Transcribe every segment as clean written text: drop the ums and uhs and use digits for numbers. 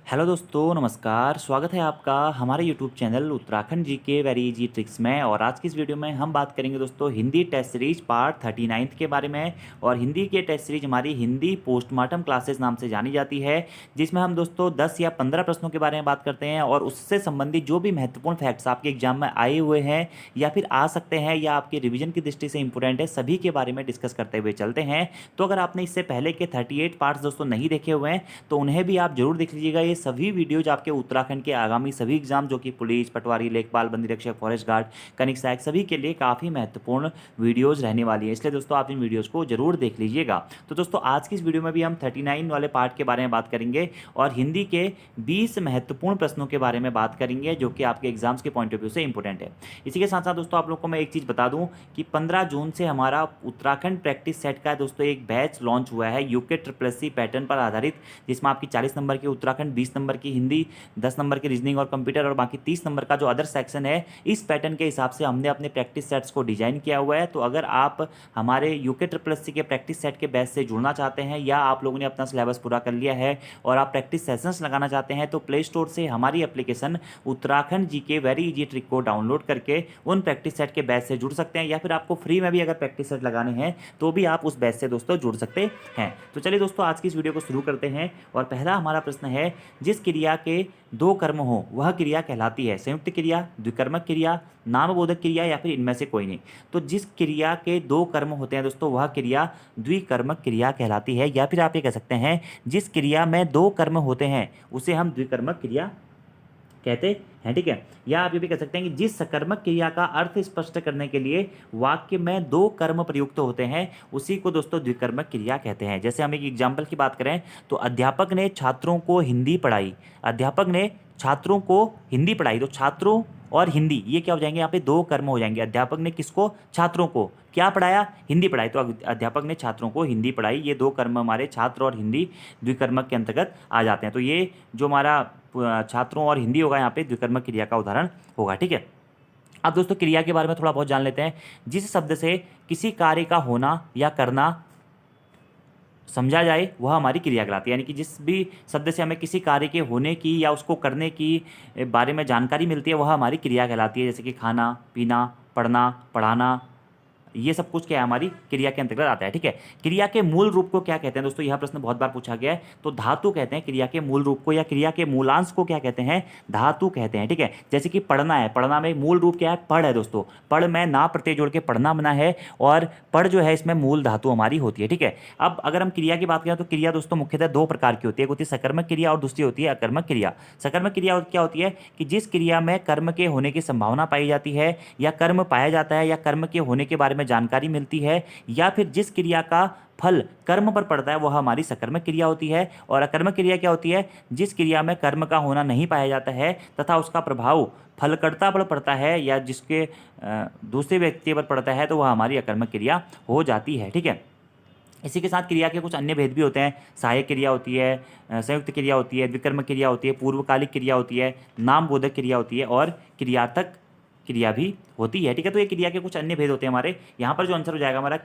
Hello दोस्तों, नमस्कार। स्वागत है आपका हमारे यूट्यूब चैनल उत्तराखंड जी के वेरी इजी ट्रिक्स में। और आज की इस वीडियो में हम बात करेंगे दोस्तों हिंदी टेस्ट सीरीज पार्ट 39 के बारे में। और हिंदी के टेस्ट सीरीज हमारी हिंदी पोस्टमार्टम क्लासेस नाम से जानी जाती है, जिसमें हम दोस्तों 10 या 15 प्रश्नों के बारे में बात करते हैं और उससे संबंधित जो भी महत्वपूर्ण फैक्ट्स आपके एग्जाम में आए हुए हैं या फिर आ सकते हैं या आपके रिविजन की दृष्टि से इंपॉर्टेंट है, सभी के बारे में डिस्कस करते हुए चलते हैं। तो अगर आपने इससे पहले के 38 पार्ट्स दोस्तों नहीं देखे हुए हैं तो उन्हें भी आप जरूर देख लीजिएगा। ये सभी वीडियोज आपके उत्तराखंड के आगामी सभी एग्जाम जो कि पुलिस, पटवारी, लेखपाल, बंदी रक्षक, फॉरेस्ट गार्ड, कनिक सहायक सभी के लिए काफ़ी महत्वपूर्ण वीडियोज रहने वाली है, इसलिए दोस्तों आप इन वीडियोज़ को जरूर देख लीजिएगा। तो दोस्तों आज की इस वीडियो में भी हम 39 वाले पार्ट के बारे में बात करेंगे और हिंदी के 20 महत्वपूर्ण प्रश्नों के बारे में बात करेंगे जो कि आपके एग्जाम्स के पॉइंट ऑफ व्यू से इंपॉर्टेंट है। इसी के साथ साथ दोस्तों आप लोग को मैं एक चीज़ बता दूं कि 15 जून से हमारा उत्तराखंड प्रैक्टिस सेट का दोस्तों एक बैच लॉन्च हुआ है यूके SSC पैटर्न पर आधारित, जिसमें आपकी 40 नंबर की उत्तराखंड, 20 नंबर की हिंदी, 10 नंबर की रीजनिंग और कंप्यूटर और बाकी 30 नंबर का जो अदर सेक्शन है, इस पैटर्न के हिसाब से हमने अपने प्रैक्टिस सेट्स को डिजाइन किया हुआ है। तो अगर आप हमारे यूके SSC के प्रैक्टिस सेट के बैच से जुड़ना चाहते हैं या आप लोगों ने अपना सिलेबस पूरा कर लिया है और आप प्रैक्टिस सेशंस लगाना चाहते हैं तो प्ले स्टोर से हमारी एप्लीकेशन उत्तराखंड जी के वेरी इजी ट्रिक को डाउनलोड करके उन प्रैक्टिस सेट के बैच से जुड़ सकते हैं, या फिर आपको फ्री में भी अगर प्रैक्टिस सेट लगाने हैं तो भी आप उस बैच से दोस्तों जुड़ सकते हैं। तो चलिए दोस्तों आज की इस वीडियो को शुरू करते हैं। और पहला हमारा प्रश्न है, जिस क्रिया के दो कर्म हो वह क्रिया कहलाती है? संयुक्त क्रिया, द्विकर्मक क्रिया, नामबोधक क्रिया या फिर इनमें से कोई नहीं। तो जिस क्रिया के दो कर्म होते हैं दोस्तों वह क्रिया द्विकर्मक क्रिया कहलाती है, या फिर आप ये कह सकते हैं जिस क्रिया में दो कर्म होते हैं उसे हम द्विकर्मक क्रिया कहते हैं। ठीक है, या आप ये भी कह सकते हैं कि जिस सकर्मक क्रिया का अर्थ स्पष्ट करने के लिए वाक्य में दो कर्म प्रयुक्त होते हैं उसी को दोस्तों द्विकर्मक क्रिया कहते हैं। जैसे हम एक एग्जाम्पल की बात करें तो अध्यापक ने छात्रों को हिंदी पढ़ाई, अध्यापक ने छात्रों को हिंदी पढ़ाई, तो छात्रों और हिंदी ये क्या हो जाएंगे, यहाँ पे दो कर्म हो जाएंगे। अध्यापक ने किसको? छात्रों को क्या पढ़ाया? हिंदी पढ़ाई। तो अध्यापक ने छात्रों को हिंदी पढ़ाई, ये दो कर्म हमारे छात्र और हिंदी द्विकर्मक के अंतर्गत आ जाते हैं। तो ये जो हमारा छात्रों और हिंदी होगा यहाँ पे द्विकर्मक क्रिया का उदाहरण होगा। ठीक है, अब दोस्तों क्रिया के बारे में थोड़ा बहुत जान लेते हैं। जिस शब्द से किसी कार्य का होना या करना समझा जाए वह हमारी क्रिया कहलाती है। यानी कि जिस भी शब्द से हमें किसी कार्य के होने की या उसको करने की बारे में जानकारी मिलती है वह हमारी क्रिया कहलाती है। जैसे कि खाना, पीना, पढ़ना, पढ़ाना, ये सब कुछ क्या है, हमारी क्रिया के अंतर्गत आता है। ठीक है, क्रिया के मूल रूप को क्या कहते हैं दोस्तों? यह प्रश्न बहुत बार पूछा गया है। तो धातु कहते हैं क्रिया के मूल रूप को, या क्रिया के मूलांश को क्या कहते हैं? धातु कहते हैं। ठीक है, जैसे कि पढ़ना है, पढ़ना में मूल रूप क्या है? पढ़ है दोस्तों। पढ़ में ना प्रत्यय जोड़ के पढ़ना बना है और पढ़ जो है इसमें मूल धातु हमारी होती है। ठीक है, अब अगर हम क्रिया की बात करें तो क्रिया दोस्तों मुख्यतः दो प्रकार की होती है। एक होती है सकर्मक क्रिया और दूसरी होती है अकर्मक क्रिया। सकर्मक क्रिया क्या होती है कि जिस क्रिया में कर्म के होने की संभावना पाई जाती है या कर्म पाया जाता है या कर्म के होने के बारे में जानकारी मिलती है, या फिर जिस क्रिया का फल कर्म पर पड़ता है वह हमारी सकर्मक क्रिया होती है। और अकर्मक क्रिया क्या होती है? जिस क्रिया में कर्म का होना नहीं पाया जाता है तथा उसका प्रभाव फलकर्ता पर पड़ता है या जिसके दूसरे व्यक्ति पर पड़ता है तो वह हमारी अकर्मक क्रिया हो जाती है। ठीक है, इसी के साथ क्रिया के कुछ अन्य भेद भी होते हैं। सहायक क्रिया होती है, संयुक्त क्रिया होती है, द्विकर्मक क्रिया होती है, पूर्वकालिक क्रिया होती है, नामबोधक क्रिया होती है और क्रियार्थक क्रिया भी होती है। ठीक है, तो ये क्रिया के कुछ अन्य भेद होते हैं हमारे। यहाँ पर जो आंसर हो जाएगा हमारा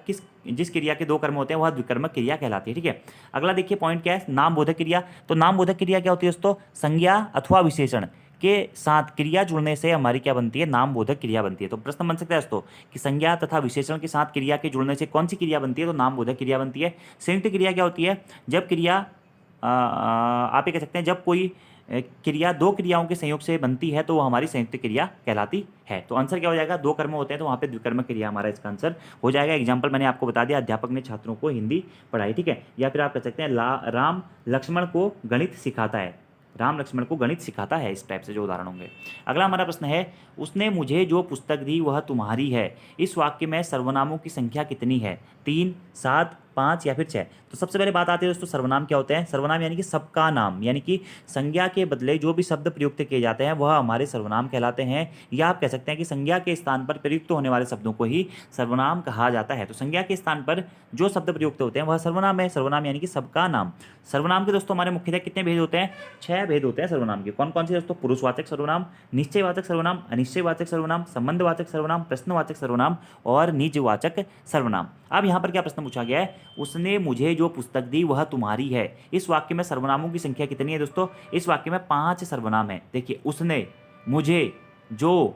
जिस क्रिया के दो कर्म होते हैं वह द्विकर्मक क्रिया कहलाती है। ठीक है, अगला देखिए पॉइंट क्या है, नामबोधक क्रिया। तो नामबोधक क्रिया क्या होती है दोस्तों? संज्ञा अथवा विशेषण के साथ क्रिया जुड़ने से हमारी क्या बनती है? नामबोधक क्रिया बनती है। तो प्रश्न बन सकता है दोस्तों कि संज्ञा तथा विशेषण के साथ क्रिया के जुड़ने से कौन सी क्रिया बनती है? तो नामबोधक क्रिया बनती है। संयुक्त क्रिया क्या होती है? जब क्रिया आप ये कह सकते हैं जब कोई क्रिया दो क्रियाओं के संयोग से बनती है तो वो हमारी संयुक्त क्रिया कहलाती है। तो आंसर क्या हो जाएगा? दो कर्म होते हैं तो वहाँ पे द्विकर्मक क्रिया हमारा इसका आंसर हो जाएगा। एग्जाम्पल मैंने आपको बता दिया, अध्यापक ने छात्रों को हिंदी पढ़ाई। ठीक है, या फिर आप कह सकते हैं राम लक्ष्मण को गणित सिखाता है, राम लक्ष्मण को गणित सिखाता है। इस टाइप से जो उदाहरण होंगे। अगला हमारा प्रश्न है, उसने मुझे जो पुस्तक दी वह तुम्हारी है। इस वाक्य में सर्वनामों की संख्या कितनी है? 3, 7, 5 या फिर 6? तो सबसे पहले बात आती है दोस्तों सर्वनाम क्या होते हैं। सर्वनाम यानी कि सबका नाम, यानी कि संज्ञा के बदले जो भी शब्द प्रयुक्त किए जाते हैं वह हमारे सर्वनाम कहलाते हैं। या आप कह सकते हैं कि संज्ञा के स्थान पर प्रयुक्त होने वाले शब्दों को ही सर्वनाम कहा जाता है। तो संज्ञा के स्थान पर जो शब्द प्रयुक्त होते हैं वह सर्वनाम है। सर्वनाम यानी कि सबका नाम। सर्वनाम के दोस्तों हमारे मुख्यतः कितने भेद होते हैं? 6 भेद होते हैं सर्वनाम के। कौन कौन से दोस्तों? पुरुषवाचक सर्वनाम, निश्चयवाचक सर्वनाम, अनिश्चयवाचक सर्वनाम, संबंधवाचक सर्वनाम, प्रश्नवाचक सर्वनाम और निजवाचक सर्वनाम। अब यहाँ पर क्या प्रश्न पूछा गया है उसने मुझे जो पुस्तक दी वह तुम्हारी है। इस वाक्य में सर्वनामों की संख्या कितनी है दोस्तों? इस वाक्य में 5 सर्वनाम है। देखिए, उसने, मुझे, जो,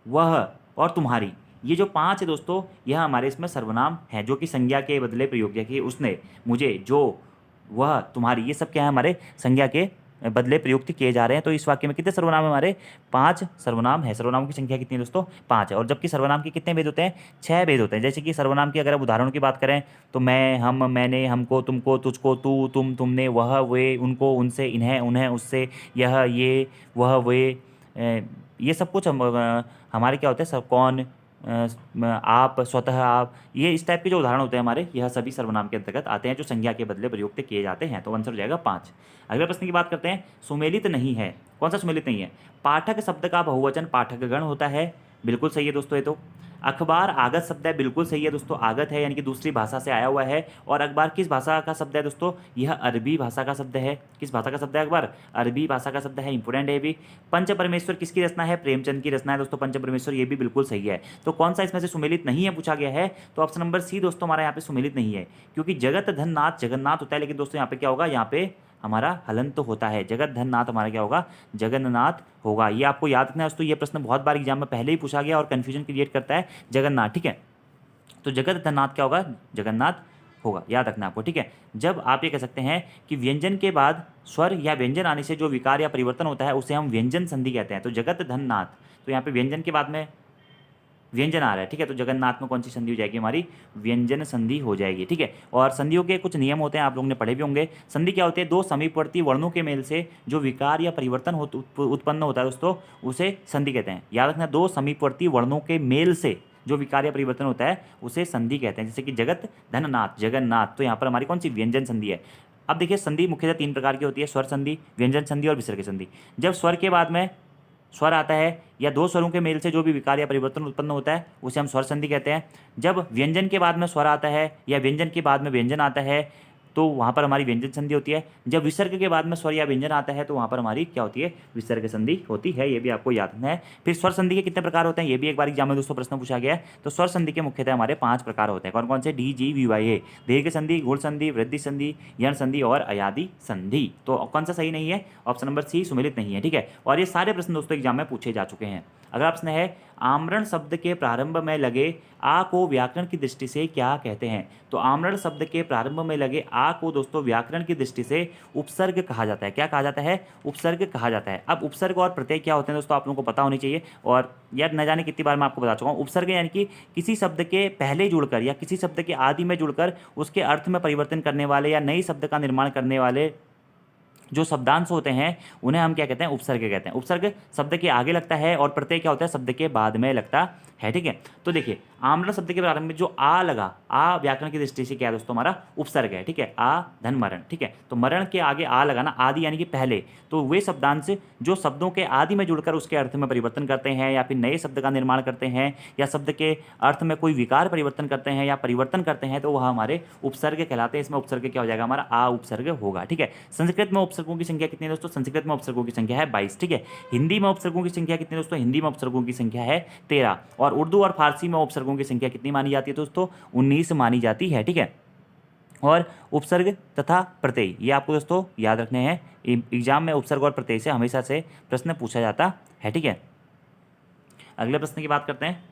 वह और तुम्हारी, ये जो 5 है दोस्तों, यह हमारे इसमें सर्वनाम हैं जो कि संज्ञा के बदले प्रयोग किया कि उसने, मुझे, जो, वह, तुम्हारी, ये सब क्या है हमारे संज्ञा के बदले प्रयुक्त किए जा रहे हैं। तो इस वाक्य में कितने सर्वनाम है हमारे? 5 सर्वनाम है। सर्वनामों की संख्या कितनी है दोस्तों? 5 है। और जबकि सर्वनाम के कितने भेद होते हैं? 6 भेद होते हैं। जैसे कि सर्वनाम की अगर आप उदाहरणों की बात करें तो मैं, हम, मैंने, हमको, तुमको, तुझको, तू, तुम, तुमने, वह, वे, उनको, उनसे, इन्हें, उन्हें, उससे, यह, ये, वह, वे, ये सब कुछ हमारे क्या होते हैं? सब कौन, आप, स्वतः आप, ये इस टाइप के जो उदाहरण होते हैं हमारे, यह सभी सर्वनाम के अंतर्गत आते हैं जो संज्ञा के बदले प्रयुक्त किए जाते हैं। तो आंसर हो जाएगा 5। अगले प्रश्न की बात करते हैं। सुमेलित नहीं है, कौन सा सुमेलित नहीं है? पाठक शब्द का बहुवचन पाठकगण होता है, बिल्कुल सही है दोस्तों ये तो। अखबार आगत शब्द है, बिल्कुल सही है दोस्तों, आगत है यानी कि दूसरी भाषा से आया हुआ है। और अखबार किस भाषा का शब्द है दोस्तों? यह अरबी भाषा का शब्द है। किस भाषा का शब्द है अखबार? अरबी भाषा का शब्द है, इंपोर्टेंट है भी। पंच परमेश्वर किसकी रचना है? प्रेमचंद की रचना है दोस्तों पंच परमेश्वर, ये भी बिल्कुल सही है। तो कौन सा इसमें से सुमेलित नहीं है पूछा गया है? तो ऑप्शन नंबर सी दोस्तों हमारा यहाँ पे सुमेलित नहीं है, क्योंकि जगत धन नाथ जगन्नाथ होता है, लेकिन दोस्तों यहाँ पे क्या होगा? यहाँ पे हमारा हलन तो होता है, जगत धन नाथ हमारा क्या होगा? जगन्नाथ होगा। ये आपको याद रखना है दोस्तों, ये प्रश्न बहुत बार एग्जाम में पहले ही पूछा गया और कन्फ्यूजन क्रिएट करता है जगन्नाथ, ठीक है। तो जगत धन नाथ क्या होगा? जगन्नाथ होगा, याद रखना आपको, ठीक है। जब आप ये कह सकते हैं कि व्यंजन के बाद स्वर या व्यंजन आने से जो विकार या परिवर्तन होता है उसे हम व्यंजन संधि कहते हैं। तो जगत धन नाथ, तो यहाँ पे व्यंजन के बाद में व्यंजन आ रहा है, ठीक है। तो जगन्नाथ में कौन सी संधि हो जाएगी हमारी? व्यंजन संधि हो जाएगी, ठीक है। और संधियों के कुछ नियम होते हैं, आप लोगों ने पढ़े भी होंगे। संधि क्या होती है? दो समीपवर्ती वर्णों के मेल से जो विकार या परिवर्तन उत्पन्न होता है दोस्तों, उसे संधि कहते हैं। याद रखना, दो समीपवर्ती वर्णों के मेल से जो विकार या परिवर्तन होता है उसे संधि कहते हैं। जैसे कि जगत धननाथ, जगन्नाथ, तो यहाँ पर हमारी कौन सी? व्यंजन संधि है। अब देखिए, संधि मुख्यतः 3 प्रकार की होती है, स्वर संधि, व्यंजन संधि और विसर्ग संधि। जब स्वर के बाद में स्वर आता है या दो स्वरों के मेल से जो भी विकार या परिवर्तन उत्पन्न होता है उसे हम स्वर संधि कहते हैं। जब व्यंजन के बाद में स्वर आता है या व्यंजन के बाद में व्यंजन आता है तो वहाँ पर हमारी व्यंजन संधि होती है। जब विसर्ग के बाद में स्वर या व्यंजन आता है तो वहाँ पर हमारी क्या होती है? विसर्ग संधि होती है। ये भी आपको याद रखना है। फिर स्वर संधि के कितने प्रकार होते हैं? ये भी एक बार एग्जाम में दोस्तों प्रश्न पूछा गया है। तो स्वर संधि के मुख्यतः हमारे 5 प्रकार होते हैं। कौन कौन से? डी, जी, वी, वाई, ए। दीर्घ संधि, गुण संधि, वृद्धि संधि, यण संधि और अयादि संधि। तो कौन सा सही नहीं है? ऑप्शन नंबर सी सुमेलित नहीं है, ठीक है। और ये सारे प्रश्न दोस्तों एग्जाम में पूछे जा चुके हैं। अगला प्रश्न है, आमरण शब्द के प्रारंभ में लगे आ को व्याकरण की दृष्टि से क्या कहते हैं? तो आमरण शब्द के प्रारंभ में लगे आ को दोस्तों व्याकरण की दृष्टि से उपसर्ग कहा जाता है। क्या कहा जाता है? उपसर्ग कहा जाता है। अब उपसर्ग और प्रत्यय क्या होते हैं दोस्तों, आप लोगों को पता होनी चाहिए। और यार न जाने कितनी बार मैं आपको बता चुका हूँ। उपसर्ग यानी कि किसी शब्द के पहले जुड़कर या किसी शब्द के आदि में जुड़कर उसके अर्थ में परिवर्तन करने वाले या नई शब्द का निर्माण करने वाले जो शब्दांश होते हैं उन्हें हम क्या कहते हैं? उपसर्ग कहते हैं। उपसर्ग शब्द के आगे लगता है और प्रत्यय क्या होता है? शब्द के बाद में लगता है, ठीक है। तो देखिए, आमरण शब्द के प्रारंभ में जो आ लगा, आ व्याकरण की दृष्टि से क्या है दोस्तों? हमारा उपसर्ग है, ठीक है। आ धन मरण, ठीक है। तो मरण के आगे आ लगाना, आदि यानी कि पहले, तो वे शब्दांश जो शब्दों के आदि में जुड़कर उसके अर्थ में परिवर्तन करते हैं या फिर नए शब्द का निर्माण करते हैं या शब्द के अर्थ में कोई विकार परिवर्तन करते हैं या परिवर्तन करते हैं, तो वह हमारे उपसर्ग कहलाते हैं। इसमें उपसर्ग क्या हो जाएगा? हमारा आ उपसर्ग होगा, ठीक है। संस्कृत में उपसर्गों की संख्या कितनी है दोस्तों? संस्कृत में उपसर्गों की संख्या है 22, ठीक है। हिंदी में उपसर्गों की संख्या कितनी है दोस्तों? हिंदी में उपसर्गों की संख्या है 13। और उर्दू और फारसी में उपसर्गों की संख्या कितनी मानी जाती है दोस्तों? 19 मानी जाती है, ठीक है। और उपसर्ग तथा प्रत्यय ये आपको दोस्तों याद रखने हैं। एग्जाम में उपसर्ग और प्रत्यय से हमेशा से प्रश्न पूछा जाता है, ठीक है। अगले प्रश्न की बात करते हैं।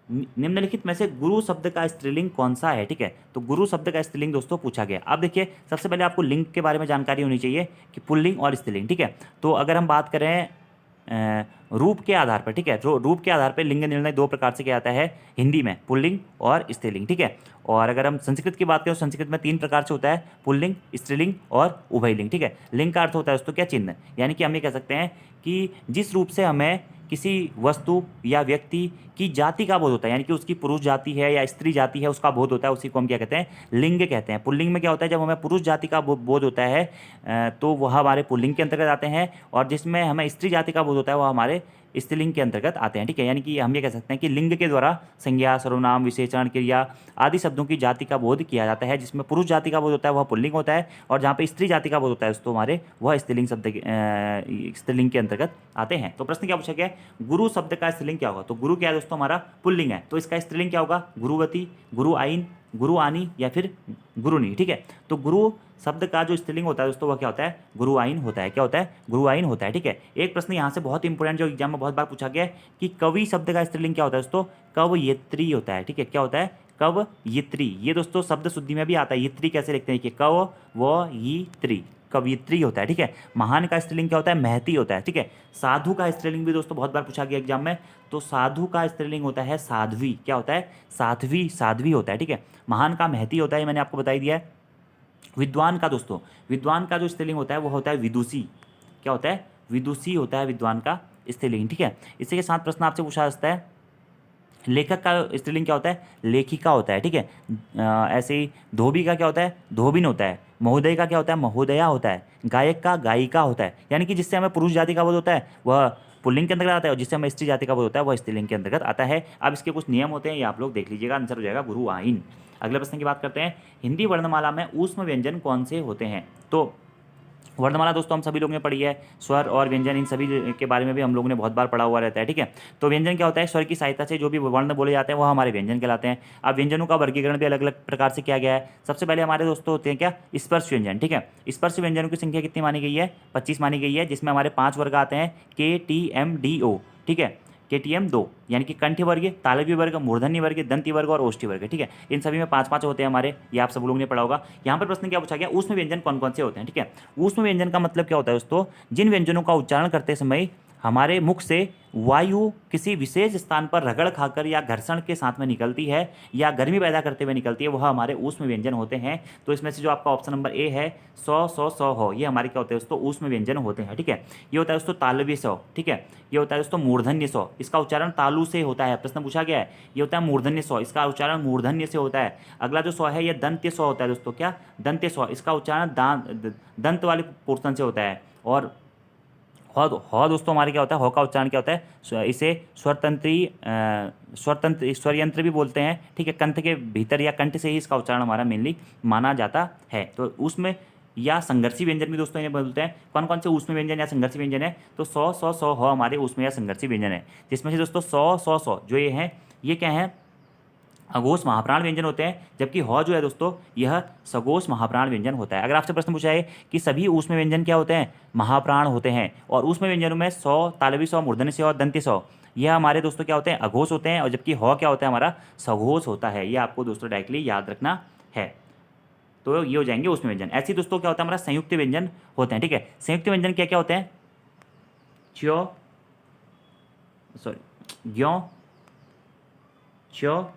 निम्नलिखित में से गुरु शब्द का स्त्रीलिंग कौन सा है? ठीक है, तो गुरु शब्द का स्त्रीलिंग दोस्तों पूछा गया। अब देखिए, सबसे पहले आपको लिंग के बारे में जानकारी होनी चाहिए कि पुल्लिंग और स्त्रीलिंग, ठीक है। तो अगर हम बात करें रूप के आधार पर, ठीक है, तो रूप के आधार पर लिंग निर्णय 2 प्रकार से किया जाता है हिंदी में, पुल्लिंग और स्त्रीलिंग, ठीक है। और अगर हम संस्कृत की बात करें तो संस्कृत में 3 प्रकार से होता है, पुल्लिंग, स्त्रीलिंग और उभयलिंग, ठीक है। लिंग का अर्थ होता है दोस्तों क्या? चिन्ह, यानी कि हम ये कह सकते हैं कि जिस रूप से हमें किसी वस्तु या व्यक्ति की जाति का बोध होता है, यानी कि उसकी पुरुष जाति है या स्त्री जाति है उसका बोध होता है, उसी को हम क्या कहते हैं? लिंग कहते हैं। पुल्लिंग में क्या होता है? जब हमें पुरुष जाति का बोध होता है तो वह हमारे पुल्लिंग के अंतर्गत आते हैं, और जिसमें हमें स्त्री जाति का बोध होता है वह हमारे स्त्रीलिंग के अंतर्गत आते हैं। ठीक है, यानी कि हम ये कह सकते हैं कि लिंग के द्वारा संज्ञा, सर्वनाम, विशेषण, क्रिया आदि शब्दों की जाति का बोध किया जाता है। जिसमें पुरुष जाति का बोध होता है वह पुल्लिंग होता है, और जहाँ पे स्त्री जाति का बोध होता है दोस्तों हमारे वह स्त्रीलिंग शब्द स्त्रीलिंग के अंतर्गत आते हैं। तो प्रश्न क्या पूछा गया है, गुरु शब्द का स्त्रीलिंग क्या होगा? तो गुरु क्या है दोस्तों हमारा पुल्लिंग है, तो इसका स्त्रीलिंग क्या होगा? गुरुवती, गुरु आइन, गुरु आनी या फिर गुरुनी। ठीक है, तो गुरु शब्द का जो स्त्रीलिंग होता है दोस्तों वह क्या होता है? गुरु आइन होता है। क्या होता है? गुरु आइन होता है। ठीक है, एक प्रश्न यहाँ से बहुत इंपॉर्टेंट जो एग्जाम में बहुत बार पूछा गया है कि कवि शब्द का स्त्रीलिंग क्या होता है दोस्तों? कवयित्री होता है। ठीक है, क्या होता है? कवयित्री। ये दोस्तों शब्द शुद्धि में भी आता है। यित्री कैसे लिखते हैं? कव व यित्री, कवियत्री होता है। ठीक है, महान का स्त्रीलिंग क्या होता है? महती होता है। ठीक है, साधु का स्त्रीलिंग भी दोस्तों बहुत बार पूछा गया एग्जाम में, तो साधु का स्त्रीलिंग होता है साध्वी। क्या होता है? साध्वी, साध्वी होता है। ठीक है, महान का महती होता है, मैंने आपको बता ही दिया है। विद्वान का दोस्तों, विद्वान का जो स्त्रीलिंग होता है वो होता है विदुषी। क्या होता है? विदुषी होता है विद्वान का स्त्रीलिंग। ठीक है, इसी के साथ प्रश्न आपसे पूछा जाता है लेखक का स्त्रीलिंग क्या होता है? लेखिका होता है। ठीक है, ऐसे ही धोबी का क्या होता है? धोबिन होता है। महोदय का क्या होता है? महोदया होता है। गायक का गायिका होता है। यानी कि जिससे हमें पुरुष जाति का बोध होता है वह पुल्लिंग के अंतर्गत आता है, और जिससे हमें स्त्री जाति का बोध होता है वह स्त्रीलिंग के अंतर्गत आता है। अब इसके कुछ नियम होते हैं, ये आप लोग देख लीजिएगा, आंसर हो जाएगा गुरु आइन। अगले प्रश्न की बात करते हैं, हिंदी वर्णमाला में ऊष्म व्यंजन कौन से होते हैं? तो वर्णमाला दोस्तों हम सभी लोगों ने पढ़ी है, स्वर और व्यंजन इन सभी के बारे में भी हम लोगों ने बहुत बार पढ़ा हुआ रहता है। ठीक है, तो व्यंजन क्या होता है? स्वर की सहायता से जो भी वर्ण बोले जाते हैं वह हमारे व्यंजन कहलाते हैं। अब व्यंजनों का वर्गीकरण भी अलग अलग प्रकार से किया गया है। सबसे पहले हमारे दोस्तों होते हैं क्या? स्पर्श व्यंजन। ठीक है, स्पर्श व्यंजनों की संख्या कितनी मानी गई है? 25 मानी गई है, जिसमें हमारे 5 वर्ग आते हैं, KTMDO। ठीक है, KTM 2, यानी कि कंठ वर्ग, तालव्य वर्ग, मूर्धन्य वर्ग, दंती वर्ग और ओष्ठी वर्ग। ठीक है, इन सभी में 5-5 होते हैं हमारे, ये आप सब लोगों ने पढ़ा होगा। यहाँ पर प्रश्न क्या पूछा गया? ऊष्म व्यंजन कौन कौन से होते हैं? ठीक है, ऊष्म व्यंजन का मतलब क्या होता है दोस्तों? जिन व्यंजनों का उच्चारण करते समय हमारे मुख से वायु किसी विशेष स्थान पर रगड़ खाकर या घर्षण के साथ में निकलती है या गर्मी पैदा करते हुए निकलती है, वह हमारे ऊष्म व्यंजन होते हैं। तो इसमें से जो आपका ऑप्शन नंबर ए है, 100 हो, ये हमारे क्या होते हैं दोस्तों? ऊष्म व्यंजन होते हैं। ठीक है, ये होता है दोस्तों तालव्य सौ। ठीक है, ये होता है दोस्तों मूर्धन्य सौ, इसका उच्चारण तालु से होता है, प्रश्न पूछा गया है। ये होता है मूर्धन्य सौ, इसका उच्चारण मूर्धन्य से होता है। अगला जो सौ है ये दंत्य सौ होता है दोस्तों। क्या? दंत्य सौ, इसका उच्चारण दंत वाले पोर्शन से होता है। और हौ दोस्तों हमारे क्या होता है? हौ का उच्चारण क्या होता है? इसे स्वर यंत्र भी बोलते हैं। ठीक है, कंठ के भीतर या कंठ से ही इसका उच्चारण हमारा मेनली माना जाता है। तो उसमें या संघर्षी व्यंजन भी दोस्तों इन्हें बोलते हैं। कौन कौन से ऊष्म व्यंजन या संघर्षी व्यंजन है? तो 100 हो हमारे ऊष्म या संघर्षी व्यंजन है, जिसमें से दोस्तों 100 जो ये हैं, ये क्या हैं? अघोष महाप्राण व्यंजन होते हैं, जबकि हौ जो है दोस्तों यह सघोष महाप्राण व्यंजन होता है। अगर आपसे प्रश्न पूछा है कि सभी ऊष्म व्यंजन क्या होते हैं? महाप्राण होते हैं। और ऊष्म व्यंजनों में 100, तालवी 100, मूर्धन्य 100 और दंती 100 यह हमारे दोस्तों क्या होते हैं? अघोष होते हैं, और जबकि हौ क्या होता है? हमारा सघोष होता है। ये आपको दोस्तों डायरेक्टली याद रखना है। तो ये हो जाएंगे ऊष्म व्यंजन। ऐसे ही दोस्तों क्या होता है? हमारा संयुक्त व्यंजन होते हैं। ठीक है, संयुक्त व्यंजन क्या क्या होते हैं? च्यो, सॉरी, ज्यों, च्यो,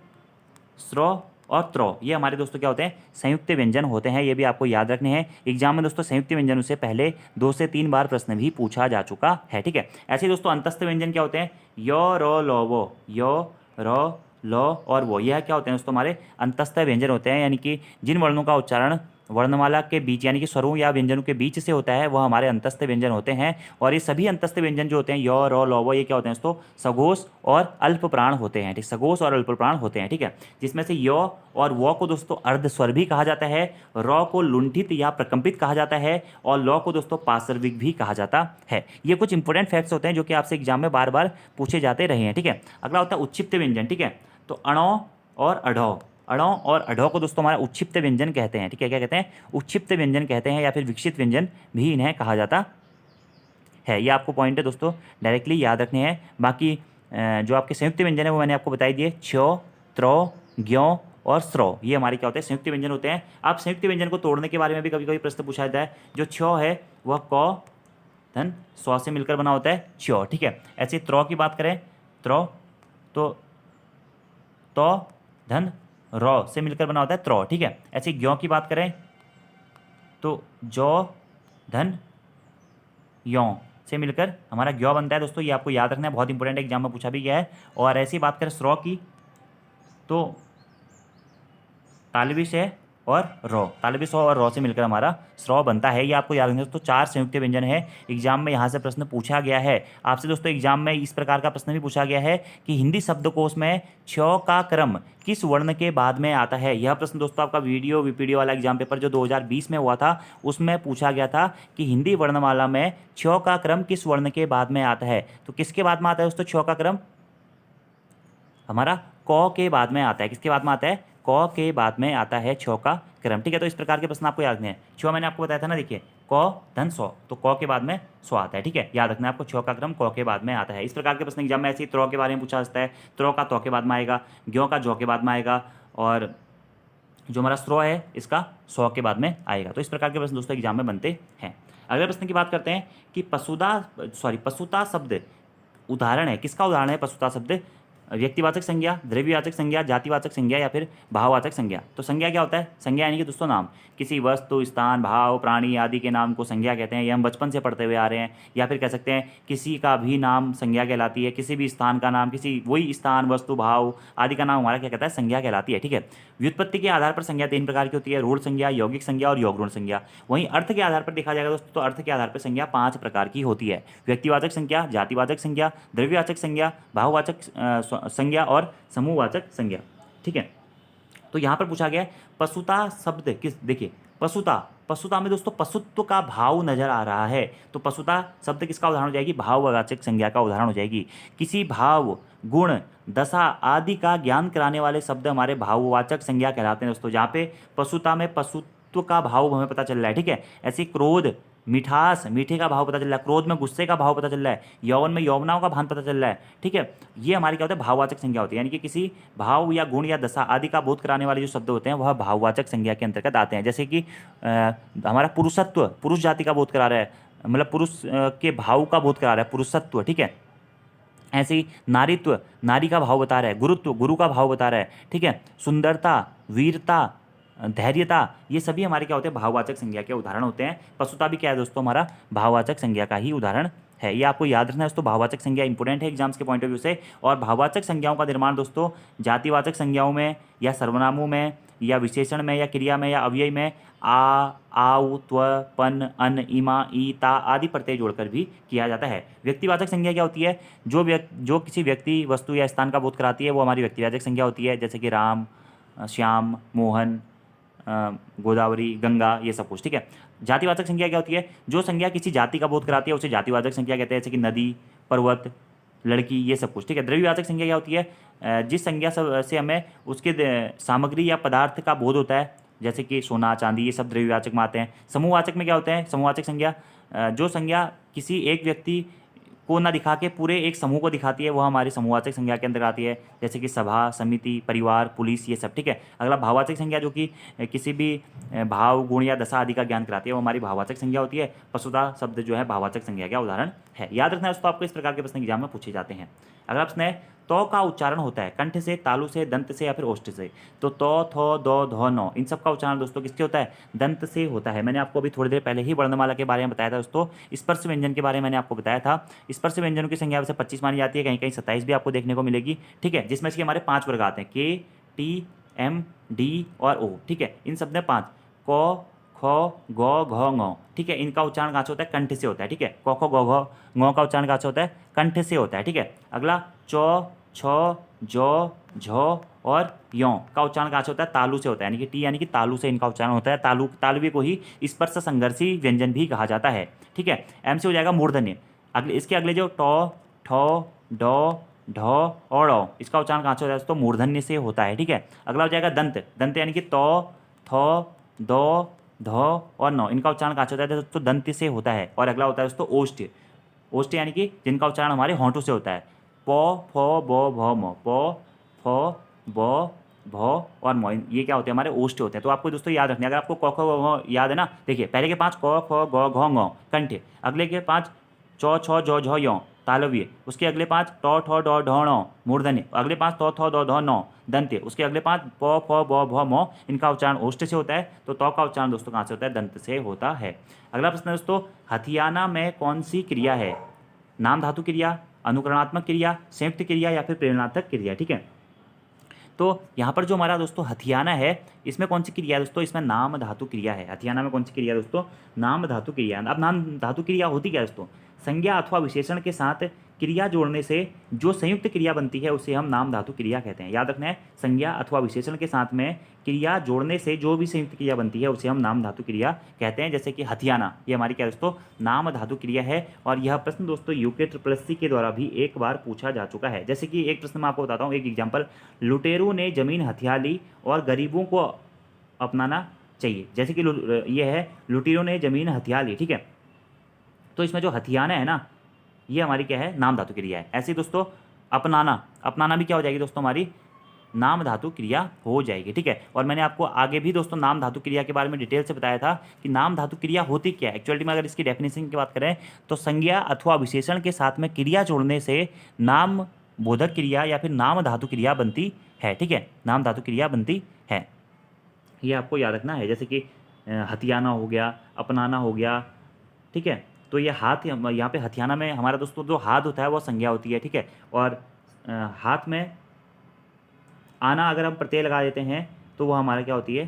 स्रो और त्रो, ये हमारे दोस्तों क्या होते हैं? संयुक्त व्यंजन होते हैं। ये भी आपको याद रखने हैं। एग्जाम में दोस्तों संयुक्त व्यंजनों से पहले 2 से 3 बार प्रश्न भी पूछा जा चुका है। ठीक है, ऐसे ही दोस्तों अंतस्थ व्यंजन क्या होते हैं? यो, रो, लो, वो, यो, रो, लो और वो, यह क्या होते हैं दोस्तों? हमारे अंतस्थ व्यंजन होते हैं, यानी कि जिन वर्णों का उच्चारण वर्णमाला के बीच यानी कि स्वरों या व्यंजनों के बीच से होता है वह हमारे अंतस्थ व्यंजन होते हैं। और ये सभी अंतस्थ व्यंजन जो होते हैं, यो, रो, लो, वो, ये क्या होते हैं दोस्तों? सघोष और अल्प प्राण होते हैं। ठीक, सघोष और अल्प प्राण होते हैं। ठीक है, जिसमें से यो और वो को दोस्तों अर्ध स्वर भी कहा जाता है, रो को लुंठित या प्रकंपित कहा जाता है, और लो को दोस्तों पार्श्विक भी कहा जाता है। ये कुछ इंपॉर्टेंट फैक्ट्स होते हैं जो कि आपसे एग्जाम में बार बार पूछे जाते रहे हैं। ठीक है, अगला होता है उच्छिप्त व्यंजन। ठीक है, तो अणो और अढौ, अणों और अढौ को दोस्तों हमारा उच्छिप्त व्यंजन कहते हैं। ठीक है, क्या कहते हैं? उच्छिप्त व्यंजन कहते हैं, या फिर विकसित व्यंजन भी इन्हें कहा जाता है। ये आपको पॉइंट है दोस्तों डायरेक्टली याद रखने हैं। बाकी जो आपके संयुक्त व्यंजन है वो मैंने आपको बताई दिए, छो, त्रो, ज्यों और स्रो, ये हमारे क्या होते हैं? संयुक्त व्यंजन होते हैं। आप संयुक्त व्यंजन को तोड़ने के बारे में भी कभी कभी प्रश्न पूछा जाता है। जो छो है वह क धन स्व से मिलकर बना होता है, च्यो। ठीक है, ऐसे त्रो की बात करें, त्रो तो धन रौ से मिलकर बना होता है त्रो। ठीक है, ऐसे ज्यों की बात करें तो जो धन यों से मिलकर हमारा ज्यों बनता है दोस्तों। ये आपको याद रखना है, बहुत इंपॉर्टेंट एग्जाम में पूछा भी गया है। और ऐसी बात करें स्रो की तो तालवी से और रॉ, तालव्य स्व और रॉ से मिलकर हमारा स्रॉ बनता है। ये आपको याद रखना है दोस्तों, 4 संयुक्त व्यंजन है। एग्जाम में यहाँ से प्रश्न पूछा गया है आपसे दोस्तों। एग्जाम में इस प्रकार का प्रश्न भी पूछा गया है कि हिंदी शब्दकोश में छ का क्रम किस वर्ण के बाद में आता है। यह प्रश्न दोस्तों आपका वीडियो वीपीडी वाला एग्जाम पेपर जो 2020 में हुआ था उसमें पूछा गया था कि हिंदी वर्णमाला में छ का क्रम किस वर्ण के बाद में आता है। तो किसके बाद में आता है दोस्तों छ का क्रम? हमारा क के बाद में आता है। किसके बाद में आता है? क के बाद में आता है छ का क्रम। ठीक है, तो इस प्रकार के प्रश्न आपको याद नहीं है। छ मैंने आपको बताया था ना, देखिए क धन सौ, तो क के बाद में सौ आता है। ठीक है, याद रखना है आपको, छ का क्रम क के बाद में आता है। इस प्रकार के प्रश्न एग्जाम में ऐसे ही त्र के बारे में पूछा जाता है। त्र का त के बाद में आएगा, ज्ञ का जौ के बाद में आएगा, और जो हमारा स्रो है इसका सौ के बाद में आएगा। तो इस प्रकार के प्रश्न दोस्तों एग्जाम में बनते हैं। अगले प्रश्न की बात करते हैं कि पशुता शब्द उदाहरण है। किसका उदाहरण है पशुता शब्द? व्यक्तिवाचक संज्ञा, द्रव्यवाचक संज्ञा, जातिवाचक संज्ञा या फिर भाववाचक संज्ञा। तो संज्ञा क्या होता है? संज्ञा यानी कि दोस्तों नाम, किसी वस्तु, स्थान, भाव, प्राणी आदि के नाम को संज्ञा कहते हैं। ये हम बचपन से पढ़ते हुए आ रहे हैं। या फिर कह सकते हैं किसी का भी नाम संज्ञा कहलाती है। किसी भी स्थान का नाम, किसी वही स्थान, वस्तु, भाव आदि का नाम हमारा क्या कहता है? संज्ञा कहलाती है। ठीक है, व्युत्पत्ति के आधार पर संज्ञा 3 प्रकार की होती है, रूढ़ संज्ञा, यौगिक संज्ञा और योगरूढ़ संज्ञा। वहीं अर्थ के आधार पर देखा जाएगा दोस्तों, तो अर्थ के आधार पर संज्ञा 5 प्रकार की होती है। व्यक्तिवाचक संज्ञा, जातिवाचक संज्ञा, द्रव्यवाचक संज्ञा, भाववाचक संज्ञा और समूहवाचक संज्ञा। ठीक है, तो यहाँ पर पूछा गया है पशुता शब्द किस, देखिए पशुता में दोस्तों पशुत्व का भाव नजर आ रहा है। तो पशुता शब्द किसका उदाहरण हो जाएगी? भाववाचक संज्ञा का उदाहरण हो जाएगी। किसी भाव, गुण, दशा आदि का ज्ञान कराने वाले शब्द हमारे भाववाचक संज्ञा कहलाते हैं दोस्तों। जहाँ पे पशुता में पशुत्व का भाव हमें पता चल रहा है। ठीक है, ऐसे क्रोध, मिठास, मीठे का भाव पता चल रहा है। क्रोध में गुस्से का भाव पता चल रहा है। यौवन में यौवनाओं का भान पता चल रहा है। ठीक है, ये हमारी क्या होता है? भाववाचक संज्ञा होती है। यानी कि किसी भाव या गुण या दशा आदि का बोध कराने वाले जो शब्द होते हैं वह भाववाचक संज्ञा के अंतर्गत आते हैं। जैसे कि हमारा पुरुषत्व, पुरुष जाति का बोध करा रहा है, मतलब पुरुष के भाव का बोध करा रहा है, पुरुषत्व। ठीक है, ऐसे ही नारीत्व, नारी का भाव बता रहा है। गुरुत्व, गुरु का भाव बता रहा है। ठीक है, सुंदरता, वीरता, धैर्यता, ये सभी हमारे क्या होते हैं? भाववाचक संज्ञा के उदाहरण होते हैं। पशुता भी क्या है दोस्तों? हमारा भाववाचक संज्ञा का ही उदाहरण है। ये आपको याद रखना है दोस्तों, भाववाचक संज्ञा इंपोर्टेंट है एग्जाम्स के पॉइंट ऑफ व्यू से। और भाववाचक संज्ञाओं का निर्माण दोस्तों जातिवाचक संज्ञाओं में या सर्वनामों में या विशेषण में या क्रिया में या अव्यय में आ, आउ, त्व, पन, अन, इमा, ई, ता आदि प्रत्यय जोड़कर भी किया जाता है। व्यक्तिवाचक संज्ञा क्या होती है? जो किसी व्यक्ति, वस्तु या स्थान का बोध कराती है वो हमारी व्यक्तिवाचक संज्ञा होती है। जैसे कि राम, श्याम, मोहन, गोदावरी, गंगा, ये सब कुछ। ठीक है, जातिवाचक संज्ञा क्या होती है? जो संज्ञा किसी जाति का बोध कराती है उसे जातिवाचक संज्ञा कहते हैं। जैसे कि नदी, पर्वत, लड़की, ये सब कुछ। ठीक है, द्रव्यवाचक संज्ञा क्या होती है? जिस संज्ञा से हमें उसके सामग्री या पदार्थ का बोध होता है, जैसे कि सोना, चांदी, ये सब द्रव्यवाचक में आते हैं। समूहवाचक में क्या होते हैं? समूहवाचक संज्ञा जो संज्ञा किसी एक व्यक्ति को ना दिखा के पूरे एक समूह को दिखाती है वह हमारी समूहवाचक संज्ञा के अंदर आती है। जैसे कि सभा, समिति, परिवार, पुलिस, ये सब। ठीक है, अगला भाववाचक संज्ञा जो कि किसी भी भाव, गुण या दशा आदि का ज्ञान कराती है वो हमारी भाववाचक संज्ञा होती है। पशुता शब्द जो है भाववाचक संज्ञा का उदाहरण है। याद रखना है दोस्तों, आपको इस प्रकार के प्रश्न एग्जाम में पूछे जाते हैं। अगला प्रश्न है तो का उच्चारण होता है कंठ से, तालु से, दंत से या फिर ओष्ठ से। तो थो, दो, धो, नो, इन सब का उच्चारण दोस्तों किससे होता है? दंत से होता है। मैंने आपको अभी थोड़ी देर पहले ही वर्णमाला के बारे में बताया था दोस्तों। स्पर्श व्यंजन के बारे में मैंने आपको बताया था। स्पर्श व्यंजनों की संख्या वैसे 25 मानी जाती है, कहीं कहीं 27 भी आपको देखने को मिलेगी। ठीक है, जिसमें से हमारे 5 वर्ग आते हैं, के, टी, एम, डी और ओ। ठीक है, इन सब में 5, क, ख, ग, घ, ङ। ठीक है, इनका उच्चारण कहाँ से होता है? कंठ से होता है। ठीक है, क, ख, ग, घ, ङ का उच्चारण कहाँ से होता है? कंठ से होता है। ठीक है, अगला च, छ, ज, झ और यों का उच्चारण कहाँ से होता है? तालु से होता है। यानी कि टी यानी कि तालु से इनका उच्चारण होता है। तालव्य को ही स्पर्श संघर्षी व्यंजन भी कहा जाता है। ठीक है, एम से हो जाएगा मूर्धन्य। इसके अगले जो ट, ठ, ड, ढ और ड़, इसका उच्चारण कहाँ से होता है? तो मूर्धन्य से होता है। ठीक है, अगला हो जाएगा दंत। दंत यानी कि त, थ, द, ध और न, इनका उच्चारण कहाँ से होता है? तो दंत से होता है। और अगला होता है दोस्तों ओष्ठ। ओष्ठ यानी कि जिनका उच्चारण हमारे होंठों से होता है। प, फ, ब, भ, म। प, फ, ब, भ और म, ये क्या होते हैं? हमारे ओष्ठ होते हैं। तो आपको दोस्तों याद रखना है। अगर आपको क, ख, ग, घ याद है ना, देखिए पहले के 5 क, ख, ग, घ, ङ कंठ, अगले के 5 च, छ, ज, झ, य तालव्य, उसके अगले 5 ट, ठ, ड, ढ, ण मूर्धन्य, अगले 5 त, थ, द, ध, न दंत, उसके अगले 5 प, फ, ब, भ, म, इनका उच्चारण ओष्ठ से होता है। तो त का उच्चारण दोस्तों कहाँ से होता है? दंत से होता है। अगला प्रश्न है दोस्तों, हथियाना में कौन सी क्रिया है? नाम धातु क्रिया, अनुकरणात्मक क्रिया, संयुक्त क्रिया या फिर प्रेरणात्मक क्रिया। ठीक है, तो यहाँ पर जो हमारा दोस्तों हथियाना है, इसमें कौन सी क्रिया है दोस्तों? इसमें नाम धातु क्रिया है। हथियाना में कौन सी क्रिया है दोस्तों? नाम धातु क्रिया। अब नाम धातु क्रिया होती क्या है दोस्तों? संज्ञा अथवा विशेषण के साथ क्रिया जोड़ने से जो संयुक्त क्रिया बनती है उसे हम नाम धातु क्रिया कहते हैं। याद रखना है, संज्ञा अथवा विशेषण के साथ में क्रिया जोड़ने से जो भी संयुक्त क्रिया बनती है उसे हम नाम धातु क्रिया कहते हैं। जैसे कि हथियाना, ये हमारी क्या दोस्तों? नाम धातु क्रिया है। और यह प्रश्न दोस्तों यूके SSC के द्वारा भी एक बार पूछा जा चुका है। जैसे कि एक प्रश्न मैं आपको बताता हूँ, एक एग्जाम्पल, लुटेरों ने जमीन हथिया ली और गरीबों को अपनाना चाहिए। जैसे कि ये है, लुटेरों ने जमीन हथिया ली, ठीक है। तो इसमें जो हथियाना है ना, ये हमारी क्या है? नाम धातु क्रिया है। ऐसे ही दोस्तों अपनाना, अपनाना भी क्या हो जाएगी दोस्तों? हमारी नाम धातु क्रिया हो जाएगी, ठीक है। और मैंने आपको आगे भी दोस्तों नाम धातु क्रिया के बारे में डिटेल से बताया था कि नाम धातु क्रिया होती क्या है। एक्चुअली में अगर इसकी डेफिनेशन की बात करें तो संज्ञा अथवा विशेषण के साथ में क्रिया जोड़ने से नाम बोधक क्रिया या फिर नाम धातु क्रिया बनती है, ठीक है। नाम धातु क्रिया बनती है, ये आपको याद रखना है। जैसे कि हथियाना हो गया, अपनाना हो गया, ठीक है। तो ये हाथ, यहाँ पे हथियाना में हमारा दोस्तों जो हाथ होता है वो संज्ञा होती है, ठीक है। और हाथ में आना अगर हम प्रत्यय लगा देते हैं तो वो हमारा क्या होती है?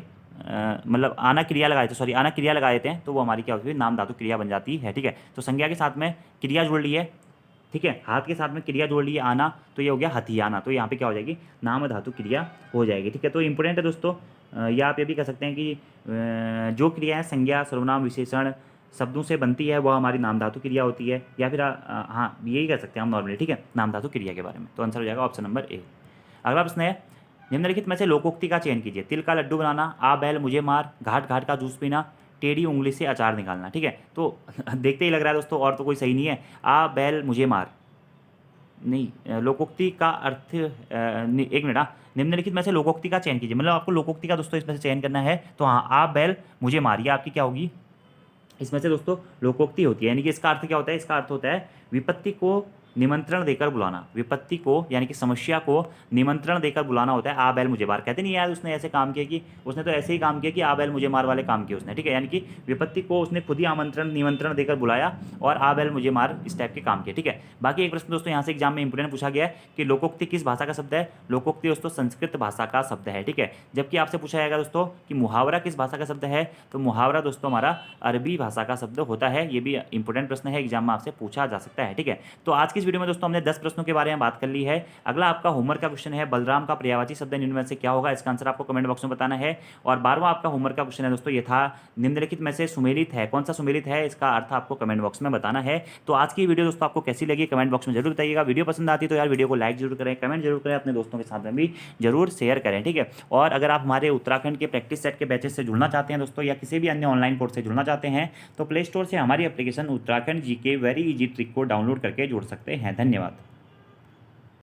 मतलब आना क्रिया लगा देते, सॉरी आना क्रिया लगा देते हैं तो वो हमारी क्या होती है? नाम धातु क्रिया बन जाती है, ठीक है। तो संज्ञा के साथ में क्रिया जोड़ ली है, ठीक है, हाथ के साथ में क्रिया जोड़ ली है आना, तो ये हो गया हथियाना। तो यहाँ पे क्या हो जाएगी? नाम धातु क्रिया हो जाएगी, ठीक है। तो इंपॉर्टेंट है दोस्तों, या आप ये भी कह सकते हैं कि जो क्रिया है संज्ञा सर्वनाम विशेषण शब्दों से बनती है वह हमारी नाम धातु क्रिया होती है, या फिर हाँ यही कह सकते हैं हम नॉर्मली, ठीक है, नाम धातु क्रिया के बारे में। तो आंसर हो जाएगा ऑप्शन नंबर ए। अगला प्रश्न है, निम्नलिखित में से लोकोक्ति का चयन कीजिए। तिल का लड्डू बनाना, आ बैल मुझे मार, घाट घाट का जूस पीना, टेढ़ी उंगली से अचार निकालना, ठीक है। तो देखते ही लग रहा है दोस्तों और तो कोई सही नहीं है। आ बैल मुझे मार नहीं, लोकोक्ति का अर्थ एक मिनट, निम्नलिखित में से लोकोक्ति का चयन कीजिए। मतलब आपको लोकोक्ति का दोस्तों इसमें से चयन करना है। तो हाँ, आ बैल मुझे मार, ये आपकी क्या होगी? इसमें से दोस्तों लोकोक्ति होती है। यानी कि इसका अर्थ क्या होता है? इसका अर्थ होता है विपत्ति को निमंत्रण देकर बुलाना। विपत्ति को यानी कि समस्या को निमंत्रण देकर बुलाना होता है। आ बैल मुझे मार, कहते नहीं यार उसने ऐसे काम किया कि उसने तो ऐसे ही काम किया कि आ बैल मुझे मार वाले काम किए उसने, ठीक है। यानी कि विपत्ति को उसने खुद ही आमंत्रण निमंत्रण देकर बुलाया और आ बैल मुझे मार इस टाइप के काम किए, ठीक है। बाकी एक प्रश्न दोस्तों यहाँ से एग्जाम में इंपोर्टेंट पूछा गया है कि लोकोक्ति किस भाषा का शब्द है? लोकोक्ति दोस्तों संस्कृत भाषा का शब्द है, ठीक है। जबकि आपसे पूछा जाएगा दोस्तों कि मुहावरा किस भाषा का शब्द है? तो मुहावरा दोस्तों हमारा अरबी भाषा का शब्द होता है। ये भी इंपोर्टेंट प्रश्न है, एग्जाम में आपसे पूछा जा सकता है, ठीक है। तो आज की इस वीडियो में दोस्तों हमने 10 प्रश्नों के बारे में बात कर ली है। अगला आपका होमवर्क का क्वेश्चन है, बलराम का पर्यायवाची शब्द निम्न में से क्या होगा? इसका आंसर आपको कमेंट बॉक्स में बताना है। और 12वां आपका होमवर्क का क्वेश्चन है दोस्तों, ये था निम्नलिखित में से सुमेलित है, कौन सा सुमेलित है? इसका अर्थ आपको कमेंट बॉक्स में बताना है। तो आज की वीडियो दोस्तों आपको कैसी लगी कमेंट बॉक्स में जरूर बताइएगा। वीडियो पसंद आती तो यार वीडियो को लाइक जरूर करें, कमेंट जरूर करें, अपने दोस्तों के साथ में भी जरूर शेयर करें, ठीक है। और अगर आप हमारे उत्तराखंड के प्रैक्टिस सेट के बैचेस से जुड़ना चाहते हैं दोस्तों, या किसी भी अन्य ऑनलाइन कोर्स से जुड़ना चाहते हैं तो प्ले स्टोर से हमारी application Uttarakhand GK very easy trick को डाउनलोड करके जुड़ सकते हैं। धन्यवाद।